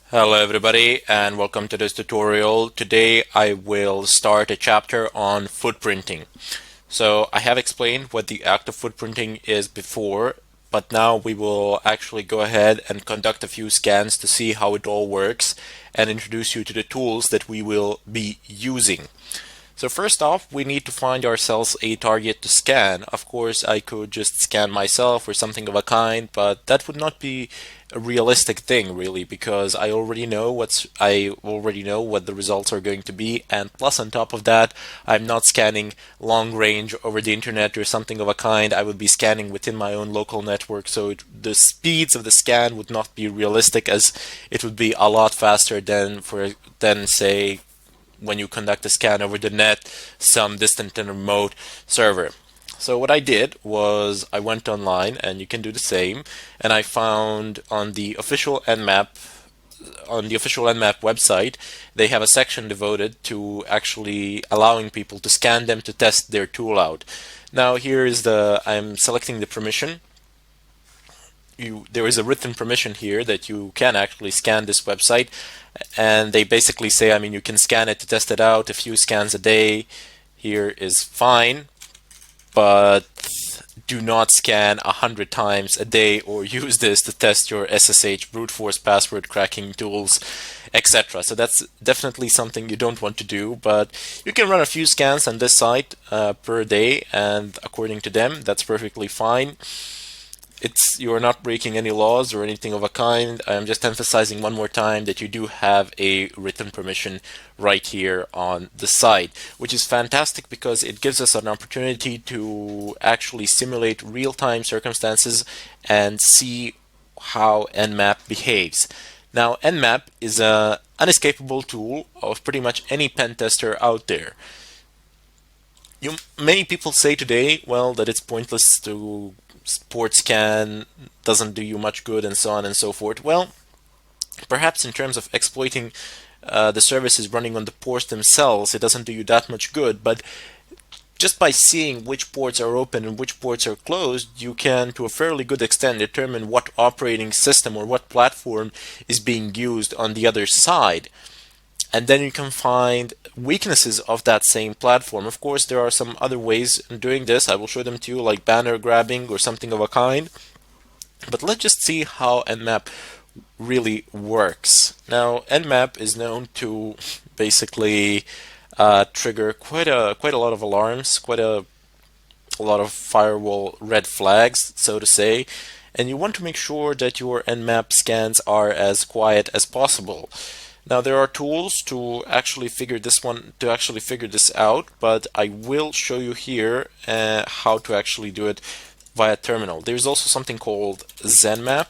Hello everybody and welcome to this tutorial. Today I will start a chapter on footprinting. So I have explained what the act of footprinting is before, but now we will actually go ahead and conduct a few scans to see how it all works and introduce you to the tools that we will be using. So first off, we need to find ourselves a target to scan. Of course, I could just scan myself or something of a kind, but that would not be a realistic thing really, because I already know what the results are going to be, and plus on top of that, I'm not scanning long range over the internet or something of a kind. I would be scanning within my own local network, so the speeds of the scan would not be realistic, as it would be a lot faster than say when you conduct a scan over the net, some distant and remote server. So what I did was I went online, and you can do the same, and I found on the official Nmap website, they have a section devoted to actually allowing people to scan them to test their tool out. Now I'm selecting the permission. There is a written permission here that you can actually scan this website, and they basically say, you can scan it to test it out. A few scans a day here is fine, but do not scan 100 times a day or use this to test your SSH brute force password cracking tools, etc. So that's definitely something you don't want to do, but you can run a few scans on this site per day, and according to them, that's perfectly fine. You're not breaking any laws or anything of a kind. I'm just emphasizing one more time that you do have a written permission right here on the site, which is fantastic because it gives us an opportunity to actually simulate real-time circumstances and see how Nmap behaves. Now, Nmap is an unescapable tool of pretty much any pen tester out there. Many people say today, well, that it's pointless to port scan, doesn't do you much good, and so on and so forth. Well, perhaps in terms of exploiting the services running on the ports themselves, it doesn't do you that much good, but just by seeing which ports are open and which ports are closed, you can, to a fairly good extent, determine what operating system or what platform is being used on the other side. And then you can find weaknesses of that same platform. Of course, there are some other ways in doing this. I will show them to you, like banner grabbing or something of a kind. But let's just see how Nmap really works. Now, Nmap is known to basically trigger quite a lot of alarms, quite a lot of firewall red flags, so to say. And you want to make sure that your Nmap scans are as quiet as possible. Now there are tools to actually figure this out, but I will show you here how to actually do it via terminal. There's also something called ZenMap.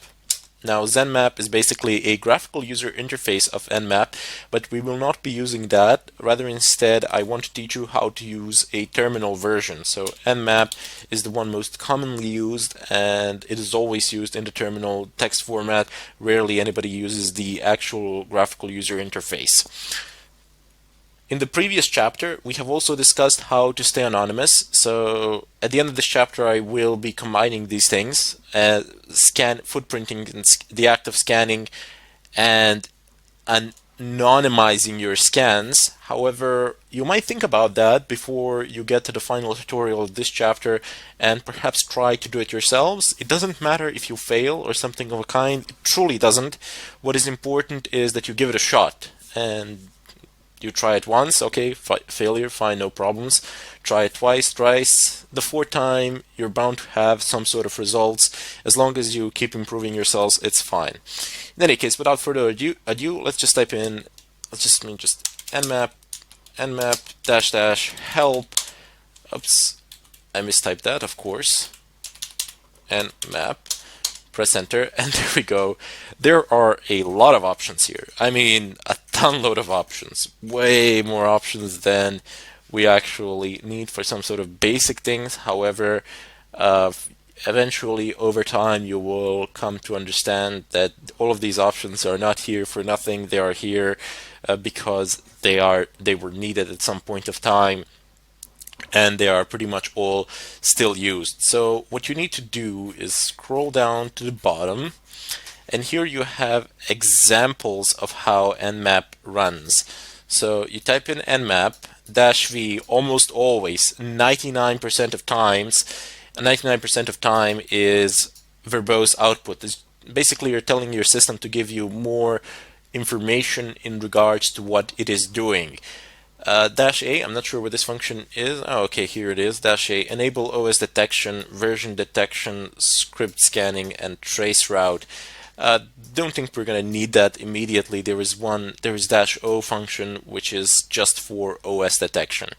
Now ZenMap is basically a graphical user interface of Nmap, but we will not be using that. Rather, instead, I want to teach you how to use a terminal version. So Nmap is the one most commonly used, and it is always used in the terminal text format. Rarely anybody uses the actual graphical user interface. In the previous chapter, we have also discussed how to stay anonymous. So at the end of this chapter, I will be combining these things, footprinting, and the act of scanning, and anonymizing your scans. However, you might think about that before you get to the final tutorial of this chapter and perhaps try to do it yourselves. It doesn't matter if you fail or something of a kind. It truly doesn't. What is important is that you give it a shot, and you try it once, okay, failure, fine, no problems. Try it twice, thrice. The fourth time, you're bound to have some sort of results. As long as you keep improving yourselves, it's fine. In any case, without further ado, let's just type in, just nmap dash dash help. Oops, I mistyped that, of course. Nmap. Press enter, and there we go. There are a lot of options here. A ton load of options. Way more options than we actually need for some sort of basic things. However, eventually over time you will come to understand that all of these options are not here for nothing. They are here because they were needed at some point of time, and they are pretty much all still used. So what you need to do is scroll down to the bottom, And here you have examples of how nmap runs. So you type in nmap -v almost always, 99% of times, 99% of time is verbose output. Basically, you're telling your system to give you more information in regards to what it is doing. -A, I'm not sure what this function is. Oh, okay, here it is. -A, enable OS detection, version detection, script scanning, and trace route. Don't think we're going to need that immediately. There is -O function, which is just for OS detection.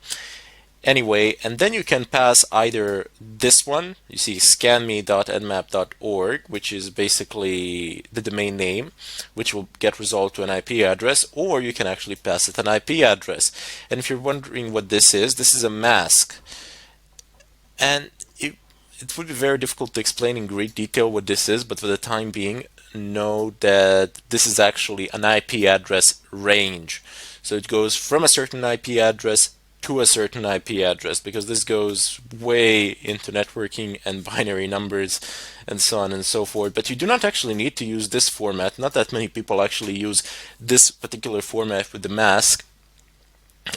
Anyway, and then you can pass either this one, you see scanme.nmap.org, which is basically the domain name, which will get resolved to an IP address, or you can actually pass it an IP address. And if you're wondering what this is a mask. And it would be very difficult to explain in great detail what this is, but for the time being, know that this is actually an IP address range. So it goes from a certain IP address to a certain IP address, because this goes way into networking and binary numbers and so on and so forth. But you do not actually need to use this format. Not that many people actually use this particular format with the mask.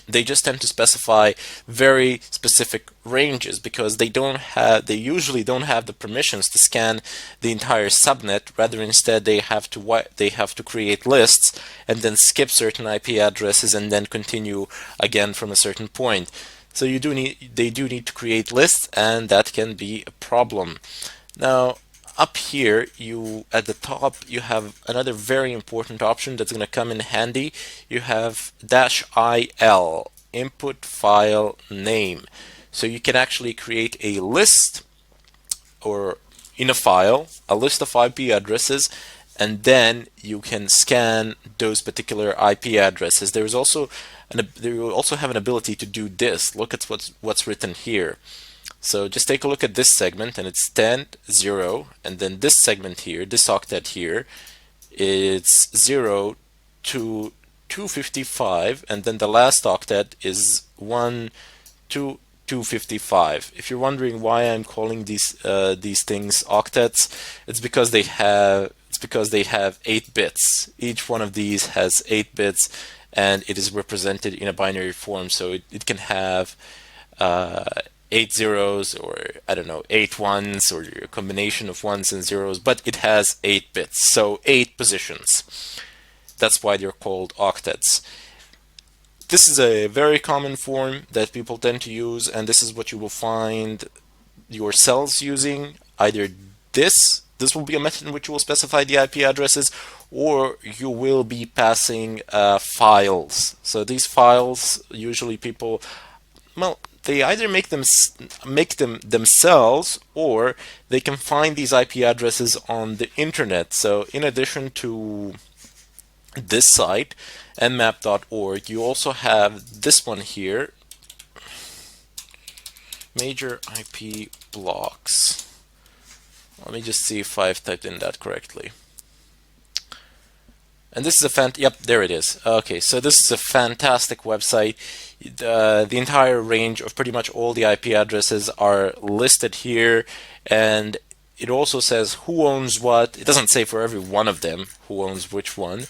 They just tend to specify very specific ranges because they usually don't have the permissions to scan the entire subnet. Rather, instead they have to create lists and then skip certain IP addresses and then continue again from a certain point. So they do need to create lists, and that can be a problem. Now, up here, at the top, you have another very important option that's going to come in handy. You have -IL, input file name. So you can actually create a list, or in a file, a list of IP addresses, and then you can scan those particular IP addresses. There will also have an ability to do this. Look at what's written here. So just take a look at this segment, and it's 10, 0, and then this segment here, this octet here, it's 0 to 255, and then the last octet is 1 to 255. If you're wondering why I'm calling these things octets, it's because they have 8 bits. Each one of these has 8 bits, and it is represented in a binary form, so it can have 8 zeros, or I don't know, 8 ones, or a combination of ones and zeros, but it has 8 bits, so 8 positions. That's why they're called octets. This is a very common form that people tend to use, and this is what you will find your cells using. Either this will be a method in which you will specify the IP addresses, or you will be passing files. So these files, usually people, well, they either make them themselves, or they can find these IP addresses on the internet. So in addition to this site, nmap.org, you also have this one here, major IP blocks. Let me just see if I've typed in that correctly. And this is yep, there it is. Okay, so this is a fantastic website. The entire range of pretty much all the IP addresses are listed here, and it also says who owns what. It doesn't say for every one of them who owns which one,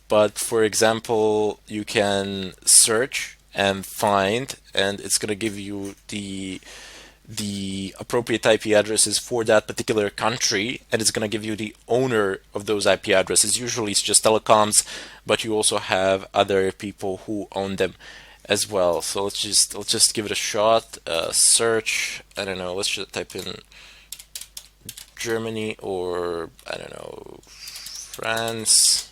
but for example, you can search and find, and it's going to give you the appropriate IP addresses for that particular country, and it's going to give you the owner of those IP addresses. Usually it's just telecoms, but you also have other people who own them as well. So let's just give it a shot. Search, I don't know, let's just type in Germany, or I don't know, France,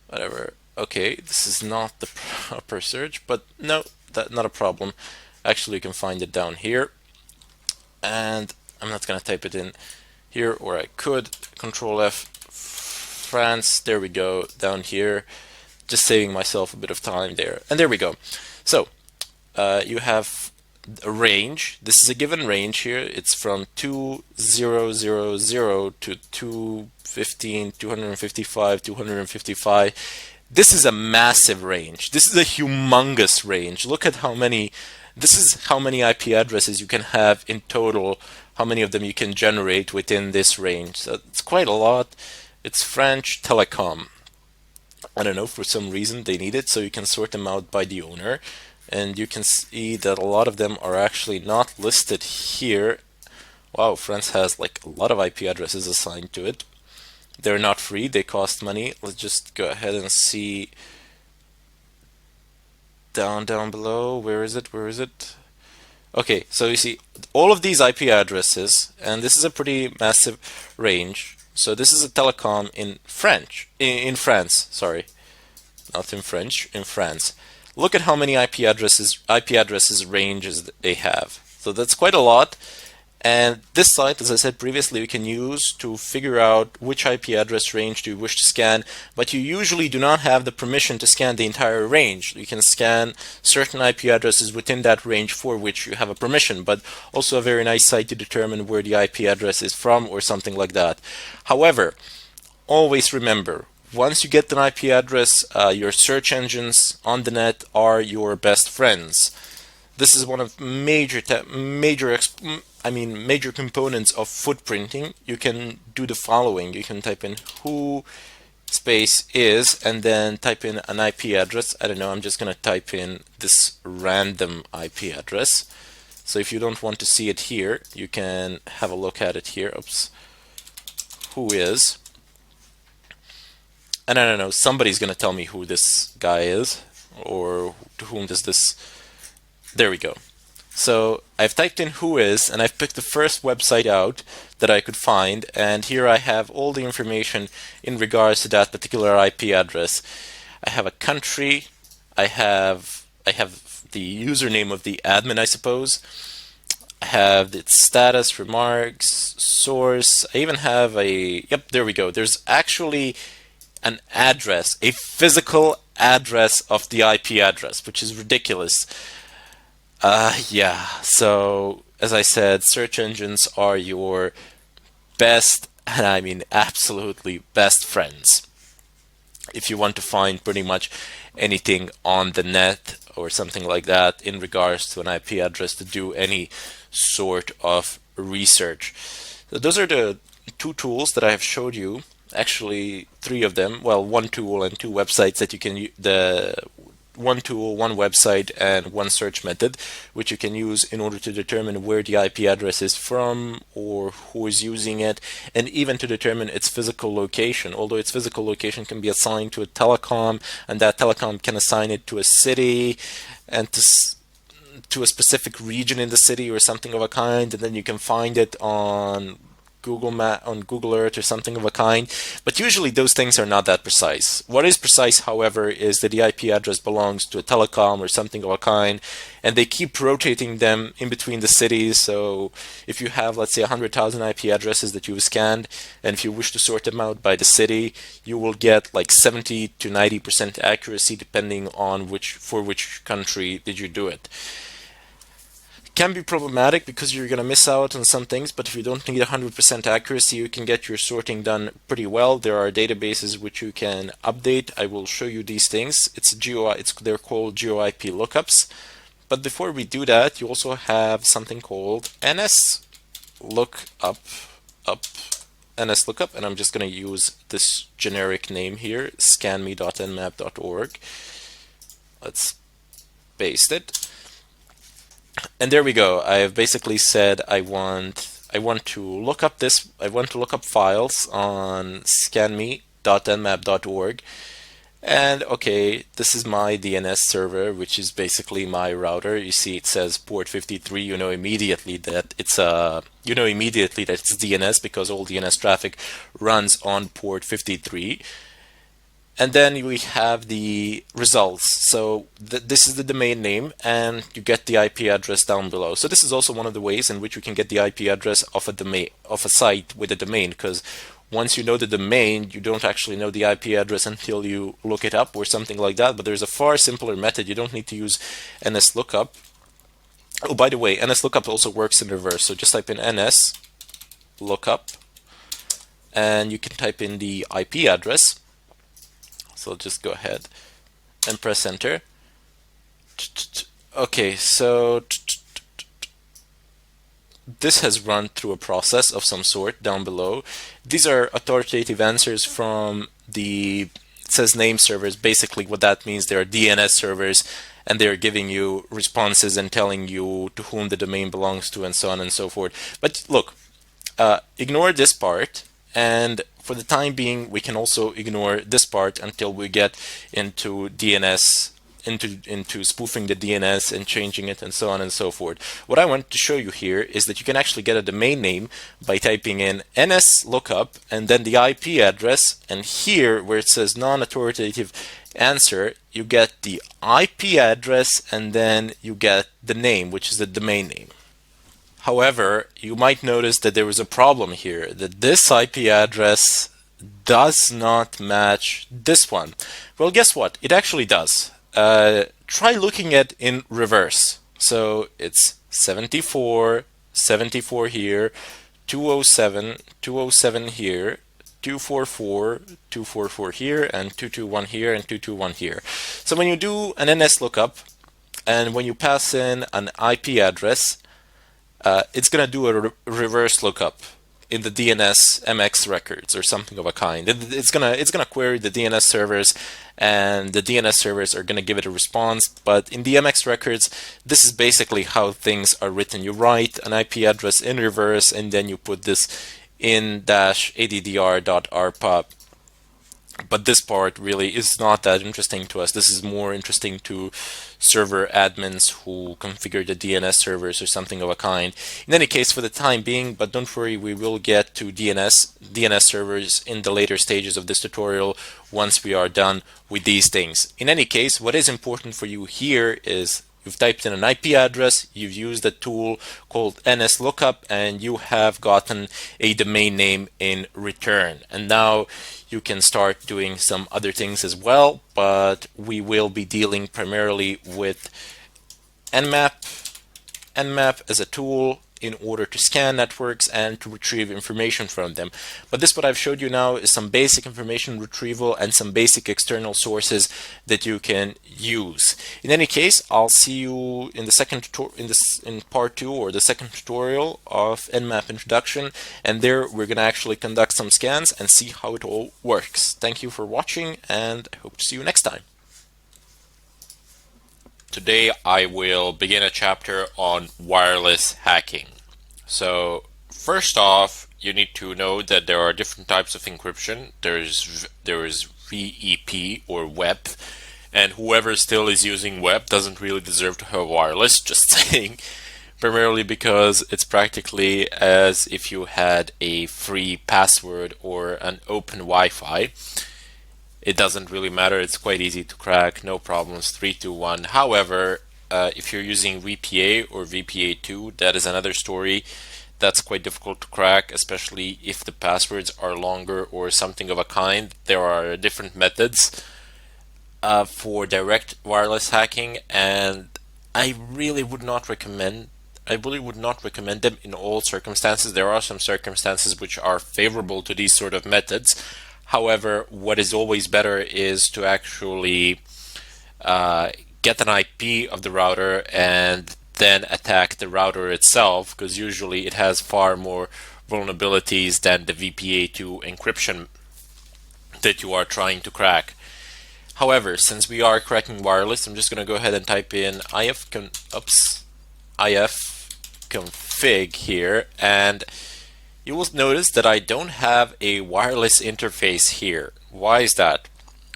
whatever. Okay, this is not the proper search, but no, that's not a problem. Actually, you can find it down here, and I'm not going to type it in here, or I could. Control F, France, there we go, down here, just saving myself a bit of time there, and there we go. So you have a range. This is a given range here. It's from 2000 to 215, 255, 255. This is a massive range. This is a humongous range. Look at how many This is how many IP addresses you can have in total, how many of them you can generate within this range. So it's quite a lot. It's French Telecom. I don't know, for some reason they need it, so you can sort them out by the owner. And you can see that a lot of them are actually not listed here. Wow, France has like a lot of IP addresses assigned to it. They're not free, they cost money. Let's just go ahead and see down below. Where is it? Where is it? Okay, so you see all of these IP addresses, and this is a pretty massive range. So this is a telecom in in France, sorry, not in French, in France. Look at how many IP addresses ranges they have. So that's quite a lot. And this site, as I said previously, you can use to figure out which IP address range do you wish to scan, but you usually do not have the permission to scan the entire range. You can scan certain IP addresses within that range for which you have a permission, but also a very nice site to determine where the IP address is from or something like that. However, always remember, once you get an IP address, your search engines on the net are your best friends. This is one of major components of footprinting. You can do the following. You can type in who space is and then type in an IP address. I don't know, I'm just going to type in this random IP address. So if you don't want to see it here, you can have a look at it here. Oops. Who is. And I don't know, somebody's going to tell me who this guy is, or to whom does this. There we go. So I've typed in who is, and I've picked the first website out that I could find, and here I have all the information in regards to that particular IP address. I have a country, I have the username of the admin, I suppose. I have its status, remarks, source. I even have yep, there we go. There's actually an address, a physical address of the IP address, which is ridiculous. Yeah, so as I said, search engines are your best, and I mean absolutely best friends. If you want to find pretty much anything on the net or something like that in regards to an IP address to do any sort of research. So those are the two tools that I have showed you. Actually, three of them. Well, one tool and two websites that you can one tool, one website, and one search method, which you can use in order to determine where the IP address is from or who is using it, and even to determine its physical location. Although its physical location can be assigned to a telecom, and that telecom can assign it to a city and to a specific region in the city or something of a kind, and then you can find it on Google Earth or something of a kind, but usually those things are not that precise. What is precise, however, is that the IP address belongs to a telecom or something of a kind, and they keep rotating them in between the cities. So if you have, let's say, 100,000 IP addresses that you've scanned, and if you wish to sort them out by the city, you will get like 70 to 90% accuracy depending on for which country did you do it. Can be problematic because you're going to miss out on some things, but if you don't need 100% accuracy, you can get your sorting done pretty well. There are databases which you can update. I will show you these things. They're called GeoIP lookups. But before we do that, you also have something called NS lookup, and I'm just going to use this generic name here, scanme.nmap.org. Let's paste it. And there we go. I have basically said I want to look up files on scanme.nmap.org. And okay, this is my DNS server, which is basically my router. You see it says port 53. You know immediately that it's DNS because all DNS traffic runs on port 53. And then we have the results. So this is the domain name, and you get the IP address down below. So this is also one of the ways in which you can get the IP address of a site with a domain, because once you know the domain, you don't actually know the IP address until you look it up or something like that. But there's a far simpler method. You don't need to use NSLookup. Oh, by the way, NSLookup also works in reverse. So just type in NSLookup, and you can type in the IP address. So just go ahead and press enter. Okay, so this has run through a process of some sort down below. These are authoritative answers from the, it says name servers. Basically, what that means, they are DNS servers, and they're giving you responses and telling you to whom the domain belongs to, and so on and so forth. But look, ignore this part, and for the time being, we can also ignore this part until we get into DNS, into spoofing the DNS and changing it and so on and so forth. What I want to show you here is that you can actually get a domain name by typing in ns lookup and then the IP address, and here where it says non-authoritative answer, you get the IP address and then you get the name, which is the domain name. However, you might notice that there is a problem here, that this IP address does not match this one. Well, guess what? It actually does. Try looking at in reverse. So it's 74, 74 here, 207, 207 here, 244, 244 here, and 221 here, and 221 here. So when you do an NS lookup, and when you pass in an IP address, it's going to do a reverse lookup in the DNS MX records or something of a kind. It's gonna query the DNS servers, and the DNS servers are gonna give it a response. But in the MX records, this is basically how things are written. You write an IP address in reverse, and then you put this in -addr.arpa. But this part really is not that interesting to us. This is more interesting to server admins who configure the DNS servers or something of a kind. In any case, for the time being, but don't worry, we will get to DNS servers in the later stages of this tutorial once we are done with these things. In any case, what is important for you here is you've typed in an IP address, you've used a tool called NSLookup, and you have gotten a domain name in return. And now you can start doing some other things as well, but we will be dealing primarily with Nmap as a tool in order to scan networks and to retrieve information from them. But this, what I've showed you now, is some basic information retrieval and some basic external sources that you can use. In any case, I'll see you in the second in part 2 or the second tutorial of Nmap introduction, and there we're going to actually conduct some scans and see how it all works. Thank you for watching, and I hope to see you next time. Today I will begin a chapter on wireless hacking. So first off, you need to know that there are different types of encryption. There is VEP or WEP, and whoever still is using WEP doesn't really deserve to have wireless, just saying, primarily because it's practically as if you had a free password or an open Wi-Fi. It doesn't really matter, it's quite easy to crack, no problems, 3, 2, 1. However, if you're using WPA or WPA2, that is another story. That's quite difficult to crack, especially if the passwords are longer or something of a kind. There are different methods for direct wireless hacking, and I really would not recommend them in all circumstances. There are some circumstances which are favorable to these sort of methods. However, what is always better is to actually get an IP of the router and then attack the router itself, because usually it has far more vulnerabilities than the WPA2 encryption that you are trying to crack. However, since we are cracking wireless, I'm just going to go ahead and type in ifconfig here, and you will notice that I don't have a wireless interface here. Why is that?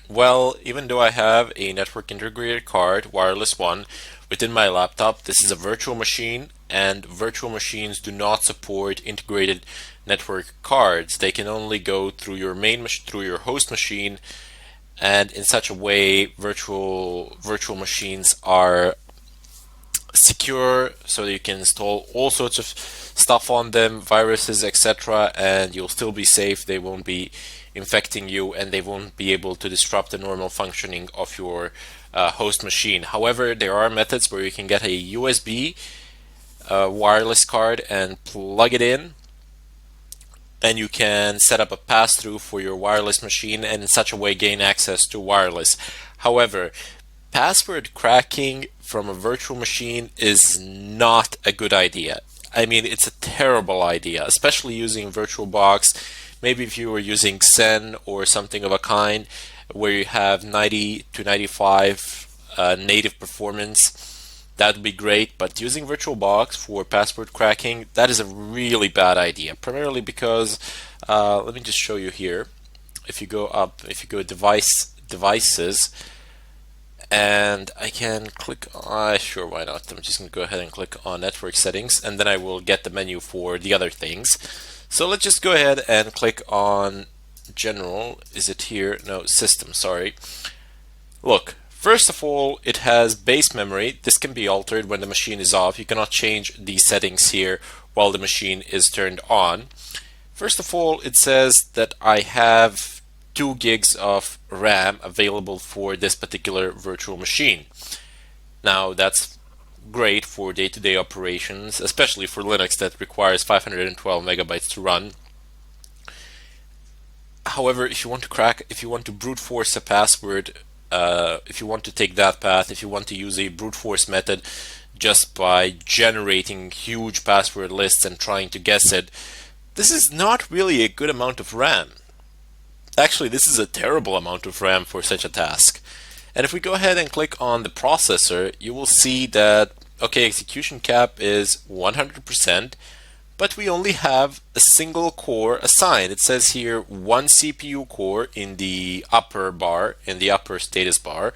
Well, even though I have a network integrated card, wireless one, within my laptop, this is a virtual machine, and virtual machines do not support integrated network cards. They can only go through your through your host machine, and in such a way, virtual machines are secure, so you can install all sorts of stuff on them, viruses, etc., and you'll still be safe. They won't be infecting you, and they won't be able to disrupt the normal functioning of your host machine. However, there are methods where you can get a USB wireless card and plug it in, and you can set up a pass-through for your wireless machine and in such a way gain access to wireless. However, password cracking from a virtual machine is not a good idea. I mean, it's a terrible idea, especially using VirtualBox. Maybe if you were using Xen or something of a kind, where you have 90 to 95 native performance, that would be great. But using VirtualBox for password cracking, that is a really bad idea. Primarily because, let me just show you here. If you go up, if you go devices, and I can click on, sure, why not? I'm just going to go ahead and click on network settings, and then I will get the menu for the other things. So let's just go ahead and click on general. Is it here? No, system, sorry. Look, first of all, it has base memory. This can be altered when the machine is off. You cannot change these settings here while the machine is turned on. First of all, it says that I have 2 gigs of RAM available for this particular virtual machine. Now that's great for day-to-day operations, especially for Linux that requires 512 megabytes to run. However, if you want to crack, if you want to brute force a password, if you want to take that path, if you want to use a brute force method just by generating huge password lists and trying to guess it, this is not really a good amount of RAM. Actually, this is a terrible amount of RAM for such a task. And if we go ahead and click on the processor, you will see that, okay, execution cap is 100%, but we only have a single core assigned. It says here 1 CPU core in the upper bar, in the upper status bar. It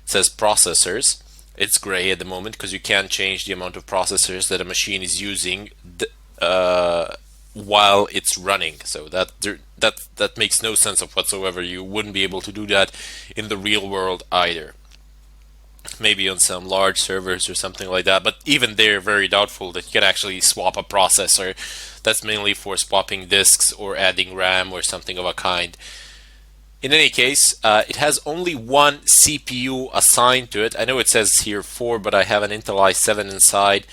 says processors. It's gray at the moment because you can't change the amount of processors that a machine is using while it's running. So that makes no sense of whatsoever. You wouldn't be able to do that in the real world either. Maybe on some large servers or something like that, but even they're very doubtful that you can actually swap a processor. That's mainly for swapping disks or adding RAM or something of a kind. In any case, it has only 1 CPU assigned to it. I know it says here 4, but I have an Intel i7 inside,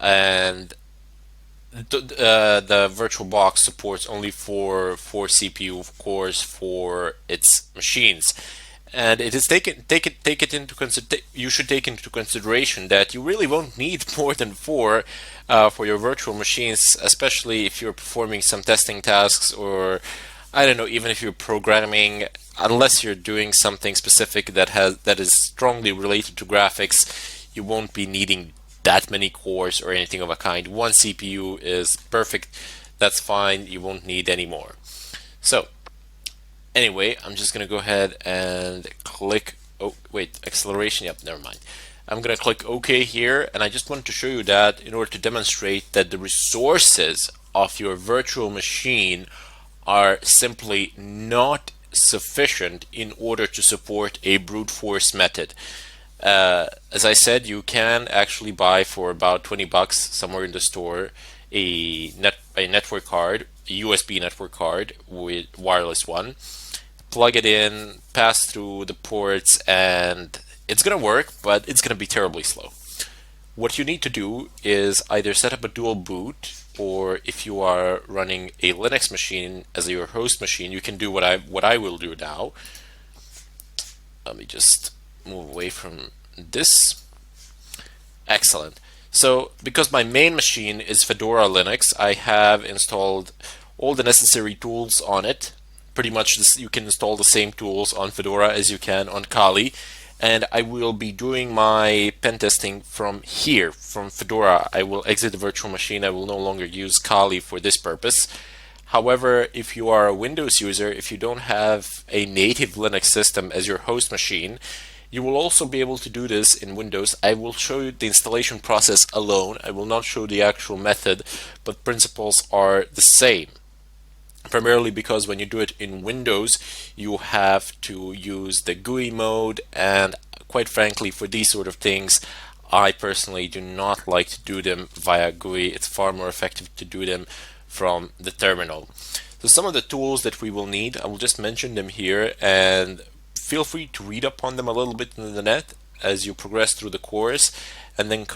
and the VirtualBox supports only four CPU cores for its machines, and it is you should take into consideration that you really won't need more than 4 for your virtual machines, especially if you're performing some testing tasks, or I don't know, even if you're programming, unless you're doing something specific that is strongly related to graphics. You won't be needing that many cores or anything of a kind. 1 CPU is perfect. That's fine. You won't need any more. So anyway, I'm just going to go ahead and click, oh wait, acceleration, yep, never mind. I'm going to click OK here, and I just want to show you that in order to demonstrate that the resources of your virtual machine are simply not sufficient in order to support a brute force method. As I said, you can actually buy for about 20 bucks somewhere in the store a network card, a USB network card with wireless one. Plug it in, pass through the ports, and it's gonna work, but it's gonna be terribly slow. What you need to do is either set up a dual boot, or if you are running a Linux machine as your host machine, you can do what I will do now. Let me just move away from this. Excellent. So because my main machine is Fedora Linux, I have installed all the necessary tools on it. Pretty much you can install the same tools on Fedora as you can on Kali, and I will be doing my pen testing from here, from Fedora. I will exit the virtual machine. I will no longer use Kali for this purpose. However, if you are a Windows user, if you don't have a native Linux system as your host machine, you will also be able to do this in Windows. I will show you the installation process alone. I will not show the actual method, but principles are the same. Primarily because when you do it in Windows, you have to use the GUI mode, and quite frankly, for these sort of things, I personally do not like to do them via GUI. It's far more effective to do them from the terminal. So some of the tools that we will need, I will just mention them here, and feel free to read up on them a little bit in the net. as you progress through the course, and then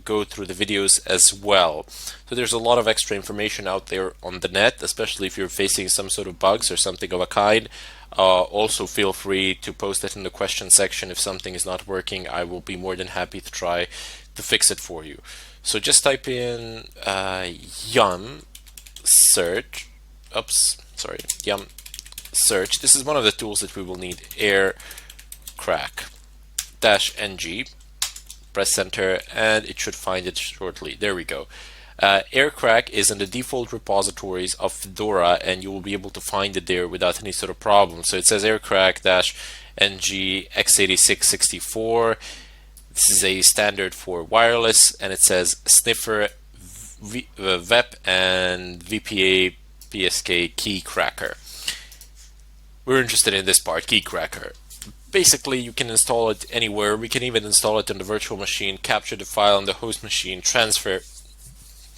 go through the videos as well. So there's a lot of extra information out there on the net, especially if you're facing some sort of bugs or something of a kind. Also feel free to post it in the question section if something is not working. I will be more than happy to try to fix it for you. So just type in yum search. Oops, sorry, yum search. This is one of the tools that we will need. Air crack -ng. Press enter and it should find it shortly. There we go. AirCrack is in the default repositories of Fedora, and you will be able to find it there without any sort of problem. So it says AirCrack-ng x86-64. This is a standard for wireless, and it says sniffer, VEP, and WPA PSK key cracker. We're interested in this part, key cracker. Basically, you can install it anywhere. We can even install it on the virtual machine, capture the file on the host machine, transfer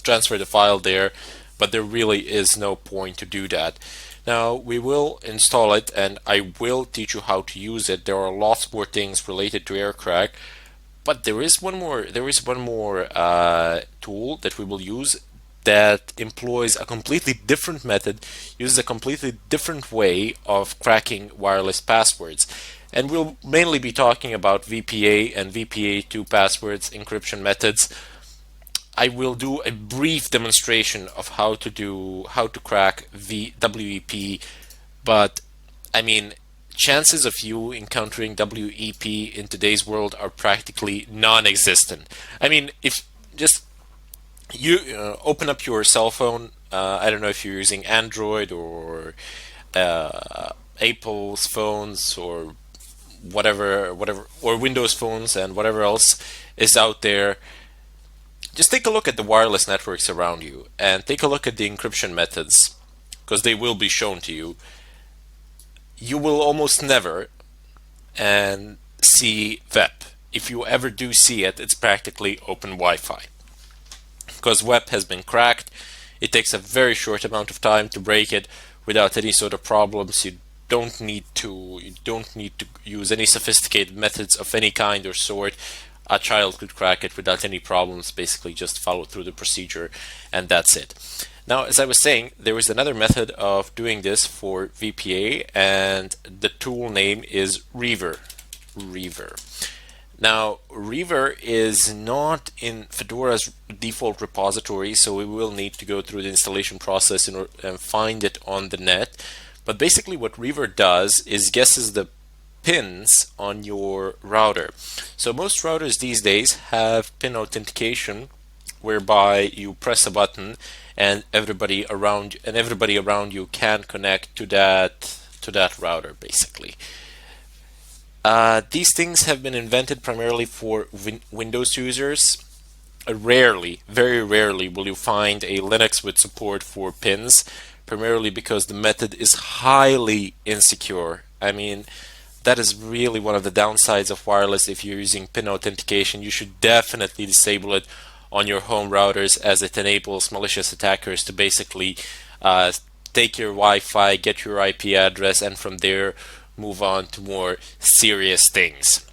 the file there, but there really is no point to do that. Now we will install it, and I will teach you how to use it. There are lots more things related to AirCrack, but there is one more tool that we will use that employs a completely different method, uses a completely different way of cracking wireless passwords. And we'll mainly be talking about WPA and WPA2 passwords, encryption methods. I will do a brief demonstration of how to crack WEP, but I mean, chances of you encountering WEP in today's world are practically non-existent. I mean, if just you open up your cell phone, I don't know if you're using Android or Apple's phones or whatever, or Windows phones and whatever else is out there. Just take a look at the wireless networks around you and take a look at the encryption methods, because they will be shown to you. You will almost never see WEP. If you ever do see it, it's practically open Wi-Fi, because WEP has been cracked. It takes a very short amount of time to break it without any sort of problems. You don't need to use any sophisticated methods of any kind or sort. A child could crack it without any problems. Basically just follow through the procedure and that's it. Now, as I was saying, there is another method of doing this for WPA, and the tool name is Reaver. Now, Reaver is not in Fedora's default repository, so we will need to go through the installation process and find it on the net. But basically what Reaver does is guesses the pins on your router. So most routers these days have pin authentication, whereby you press a button and everybody around you can connect to that router, basically. These things have been invented primarily for Windows users. Rarely, very rarely, will you find a Linux with support for pins, primarily because the method is highly insecure. I mean, that is really one of the downsides of wireless. If you're using pin authentication, you should definitely disable it on your home routers, as it enables malicious attackers to basically take your Wi-Fi, get your IP address, and from there move on to more serious things.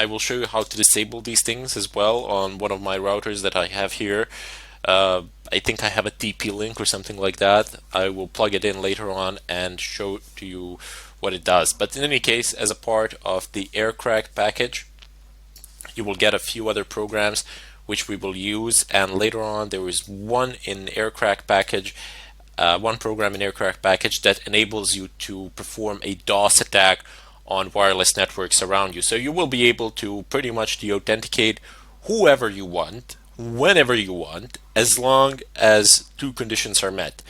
I will show you how to disable these things as well on one of my routers that I have here. I think I have a TP-Link or something like that. I will plug it in later on and show to you what it does. But in any case, as a part of the AirCrack package, you will get a few other programs which we will use, and later on there is one program in AirCrack package that enables you to perform a DOS attack on wireless networks around you. So you will be able to pretty much de-authenticate whoever you want, whenever you want, as long as two conditions are met.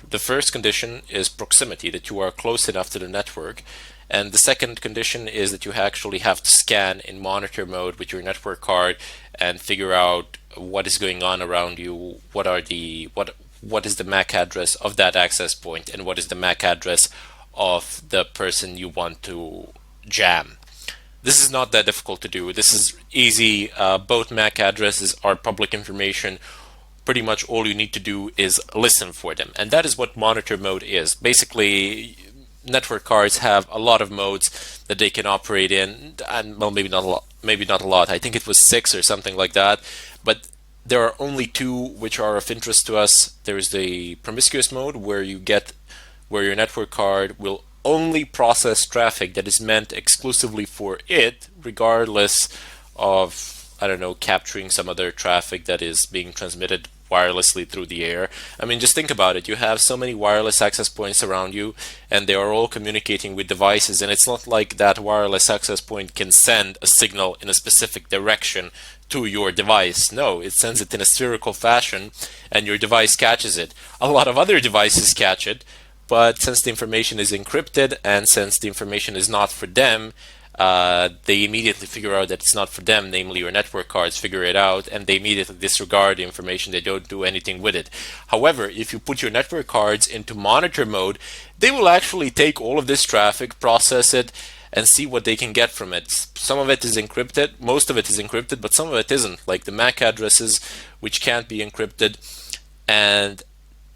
The first condition is proximity, that you are close enough to the network, and the second condition is that you actually have to scan in monitor mode with your network card and figure out what is going on around you, what is the MAC address of that access point, and what is the MAC address of the person you want to jam. This is not that difficult to do. This is easy. Both MAC addresses are public information. Pretty much all you need to do is listen for them, and that is what monitor mode is. Basically, network cards have a lot of modes that they can operate in, and well, maybe not a lot. Maybe not a lot. I think it was 6 or something like that. But there are only 2 which are of interest to us. There's the promiscuous mode where your network card will only process traffic that is meant exclusively for it, regardless of, I don't know, capturing some other traffic that is being transmitted wirelessly through the air. I mean, just think about it. You have so many wireless access points around you, and they are all communicating with devices, and it's not like that wireless access point can send a signal in a specific direction to your device. No, it sends it in a spherical fashion, and your device catches it. A lot of other devices catch it, but since the information is encrypted and since the information is not for them, they immediately figure out that it's not for them, namely your network cards figure it out, and they immediately disregard the information. They don't do anything with it. However, if you put your network cards into monitor mode, they will actually take all of this traffic, process it, and see what they can get from it. Some of it is encrypted, most of it is encrypted, but some of it isn't, like the MAC addresses, which can't be encrypted, and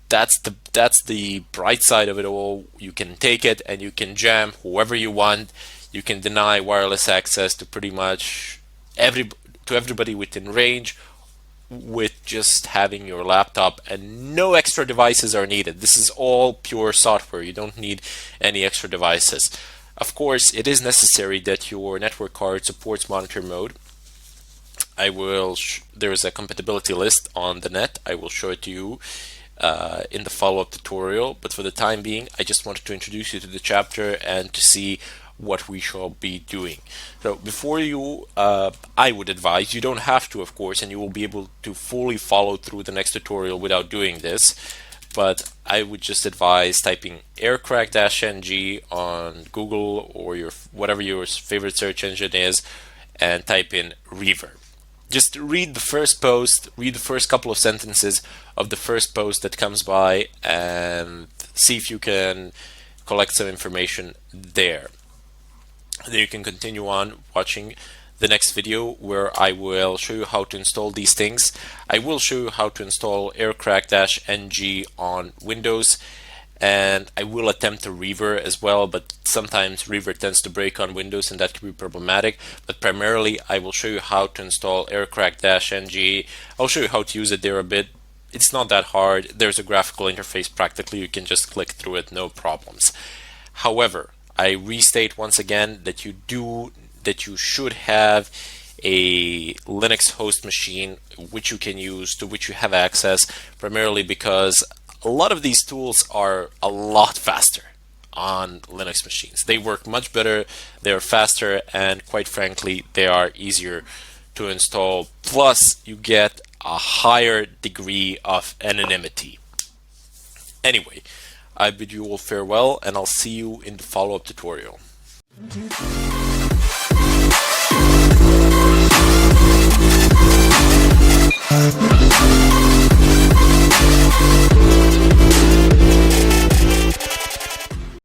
that's the bright side of it all. You can take it and you can jam whoever you want. You can deny wireless access to pretty much everybody within range with just having your laptop, and no extra devices are needed. This is all pure software. You don't need any extra devices. Of course, it is necessary that your network card supports monitor mode. There is a compatibility list on the net. I will show it to you in the follow-up tutorial, but for the time being, I just wanted to introduce you to the chapter and to see what we shall be doing. So before you, I would advise, you don't have to, of course, and you will be able to fully follow through the next tutorial without doing this, but I would just advise typing aircrack-ng on Google or whatever your favorite search engine is, and type in reverb. Just read the first post, read the first couple of sentences of the first post that comes by, and see if you can collect some information there. Then you can continue on watching the next video, where I will show you how to install these things. I will show you how to install aircrack-ng on Windows, and I will attempt a rever as well, but sometimes rever tends to break on Windows and that can be problematic. But primarily I will show you how to install aircrack-ng. I'll show you how to use it there a bit. It's not that hard. There's a graphical interface practically. You can just click through it, no problems. However, I restate once again that you should have a Linux host machine which you can use, to which you have access, primarily because a lot of these tools are a lot faster on Linux machines. They work much better, they're faster, and quite frankly, they are easier to install. Plus, you get a higher degree of anonymity. Anyway, I bid you all farewell, and I'll see you in the follow-up tutorial.